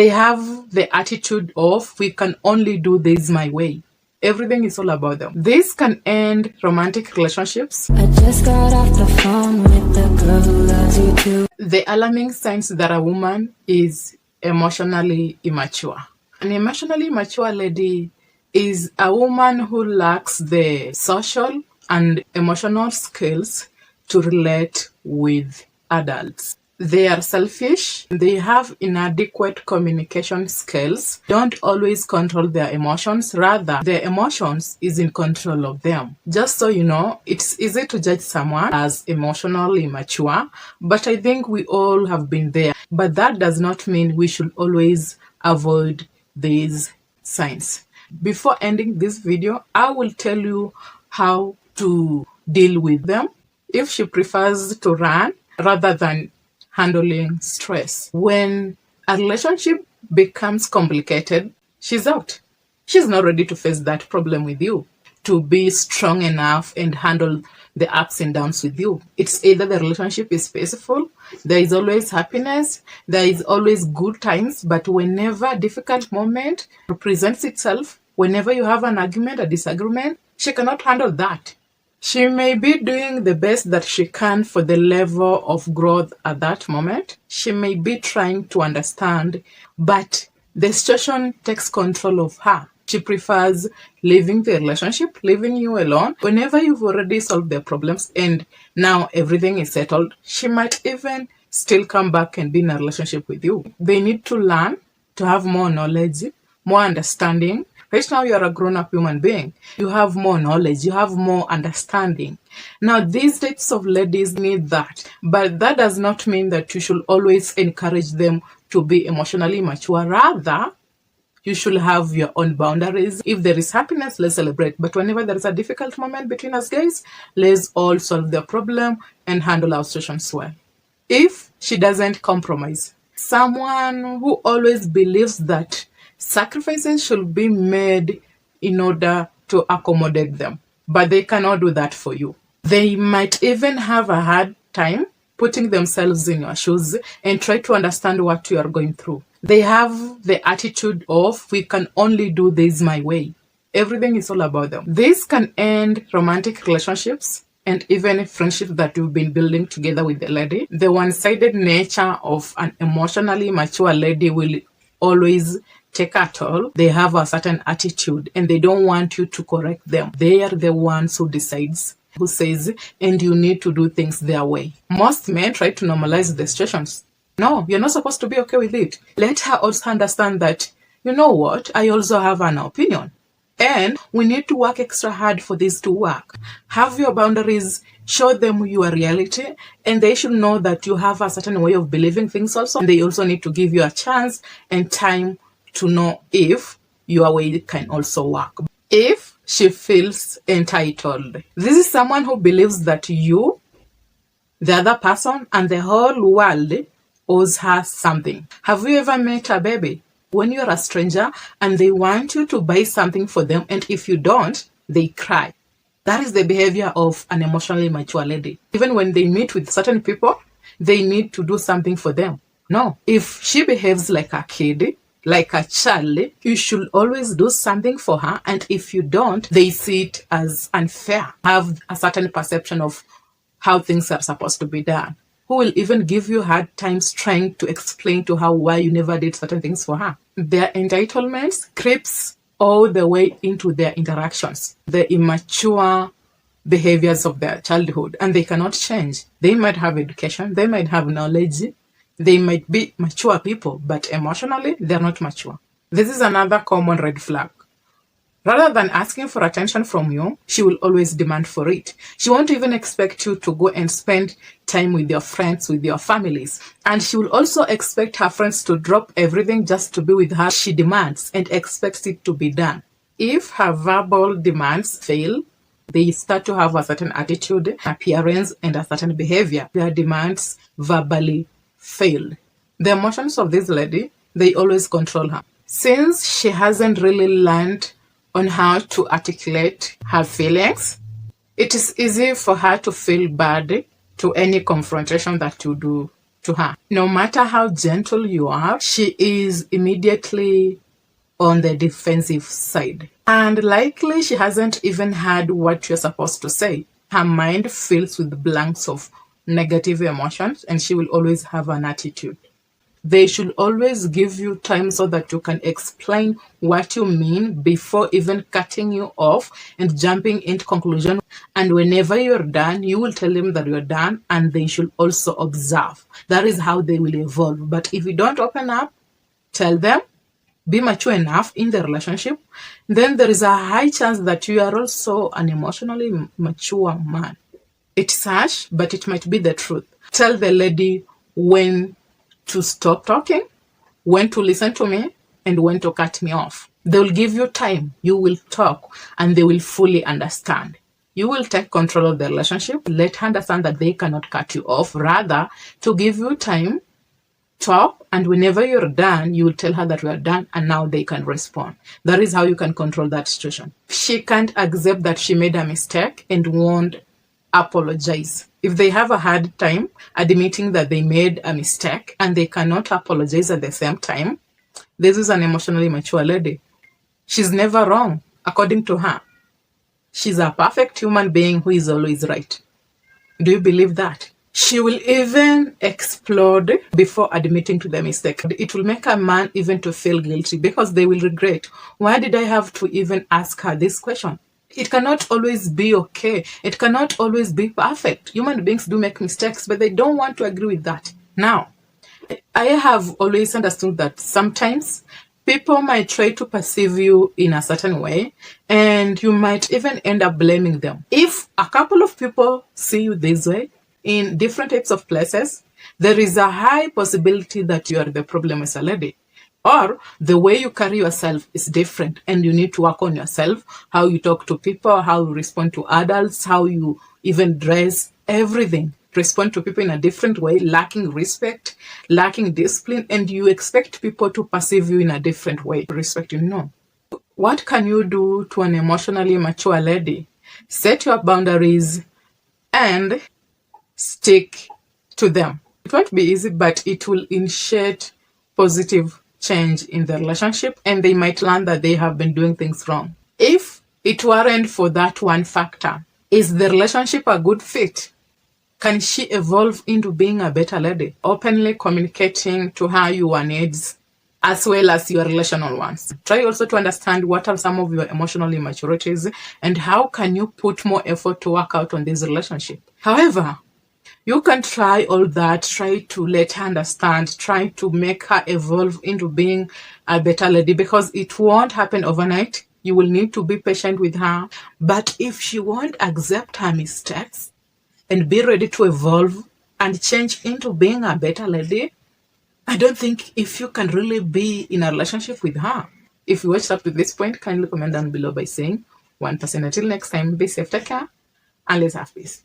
They have the attitude of, we can only do this my way. Everything is all about them. This can end romantic relationships. I just got off the phone with the girl who loves you too. The alarming signs that a woman is emotionally immature. An emotionally immature lady is a woman who lacks the social and emotional skills to relate with adults. They are selfish, they have inadequate communication skills, don't always control their emotions, rather their emotions is in control of them. Just so you know, it's easy to judge someone as emotionally immature, but I think we all have been there. But that does not mean we should always avoid these signs. Before ending this video, I will tell you how to deal with them. If she prefers to run rather than handling stress. When a relationship becomes complicated, she's out. She's not ready to face that problem with you, to be strong enough and handle the ups and downs with you. It's either the relationship is peaceful, there is always happiness, there is always good times, but whenever a difficult moment presents itself, whenever you have an argument, a disagreement, she cannot handle that. She may be doing the best that she can for the level of growth at that moment. She may be trying to understand, but the situation takes control of her. She prefers leaving the relationship, leaving you alone. Whenever you've already solved their problems and now everything is settled, she might even still come back and be in a relationship with you. They need to learn to have more knowledge, more understanding. Right now, you're a grown-up human being. You have more knowledge. You have more understanding. Now, these types of ladies need that. But that does not mean that you should always encourage them to be emotionally mature. Rather, you should have your own boundaries. If there is happiness, let's celebrate. But whenever there is a difficult moment between us guys, let's all solve the problem and handle our situations well. If she doesn't compromise, someone who always believes that sacrifices should be made in order to accommodate them, but they cannot do that for you. They might even have a hard time putting themselves in your shoes and try to understand what you are going through. They have the attitude of, we can only do this my way. Everything is all about them. This can end romantic relationships and even friendships that you've been building together with the lady. The one-sided nature of an emotionally mature lady will always take a toll. They have a certain attitude and they don't want you to correct them. They are the ones who decides, who says, and you need to do things their way. Most men try to normalize the situations. No, you're not supposed to be okay with it. Let her also understand that, you know what, I also have an opinion. And we need to work extra hard for this to work. Have your boundaries, show them your reality, and they should know that you have a certain way of believing things also. And they also need to give you a chance and time to know if your way can also work. If she feels entitled, this is someone who believes that you, the other person, and the whole world owes her something. Have you ever met a baby? When you're a stranger and they want you to buy something for them, and if you don't, they cry. That is the behavior of an emotionally mature lady. Even when they meet with certain people, they need to do something for them. No, if she behaves like a kid, like a child, you should always do something for her, and if you don't, they see it as unfair. Have a certain perception of how things are supposed to be done. Who will even give you hard times trying to explain to her why you never did certain things for her. Their entitlements creeps all the way into their interactions, the immature behaviors of their childhood, and they cannot change. They might have education, they might have knowledge, they might be mature people, but emotionally, they're not mature. This is another common red flag. Rather than asking for attention from you, she will always demand for it. She won't even expect you to go and spend time with your friends, with your families. And she will also expect her friends to drop everything just to be with her. She demands and expects it to be done. If her verbal demands fail, they start to have a certain attitude, appearance, and a certain behavior. Their demands verbally failed. The emotions of this lady, they always control her. Since she hasn't really learned on how to articulate her feelings, it is easy for her to feel bad to any confrontation that you do to her. No matter how gentle you are, she is immediately on the defensive side. And likely she hasn't even heard what you're supposed to say. Her mind fills with blanks of negative emotions, and she will always have an attitude. They should always give you time so that you can explain what you mean before even cutting you off and jumping into conclusion. And whenever you're done, you will tell them that you're done, and they should also observe. That is how they will evolve. But if you don't open up, tell them, be mature enough in the relationship, then there is a high chance that you are also an emotionally mature man. It's harsh, but it might be the truth. Tell the lady when to stop talking, when to listen to me, and when to cut me off. They will give you time. You will talk, and they will fully understand. You will take control of the relationship. Let her understand that they cannot cut you off. Rather, to give you time, talk, and whenever you're done, you will tell her that we are done, and now they can respond. That is how you can control that situation. She can't accept that she made a mistake and won't apologize. If they have a hard time admitting that they made a mistake and they cannot apologize at the same time, this is an emotionally mature lady. She's never wrong, according to her. She's a perfect human being who is always right. Do you believe that? She will even explode before admitting to the mistake. It will make a man even to feel guilty because they will regret. Why did I have to even ask her this question? It cannot always be okay. It cannot always be perfect. Human beings do make mistakes, but they don't want to agree with that. Now, I have always understood that sometimes people might try to perceive you in a certain way, and you might even end up blaming them. If a couple of people see you this way in different types of places, there is a high possibility that you are the problem as a lady. Or the way you carry yourself is different, and you need to work on yourself, how you talk to people, how you respond to adults, how you even dress, everything. Respond to people in a different way, lacking respect, lacking discipline, and you expect people to perceive you in a different way. Respect you, no. What can you do to an emotionally mature lady? Set your boundaries and stick to them. It won't be easy, but it will initiate positive change in the relationship, and they might learn that they have been doing things wrong. If it weren't for that one factor, is the relationship a good fit? Can she evolve into being a better lady? Openly communicating to her your needs as well as your relational ones. Try also to understand what are some of your emotional immaturities and how can you put more effort to work out on this relationship. However, you can try all that, try to let her understand, try to make her evolve into being a better lady, because it won't happen overnight. You will need to be patient with her. But if she won't accept her mistakes and be ready to evolve and change into being a better lady, I don't think if you can really be in a relationship with her. If you watched up to this point, kindly comment down below by saying 1%. Until next time, be safe, take care, and let's have peace.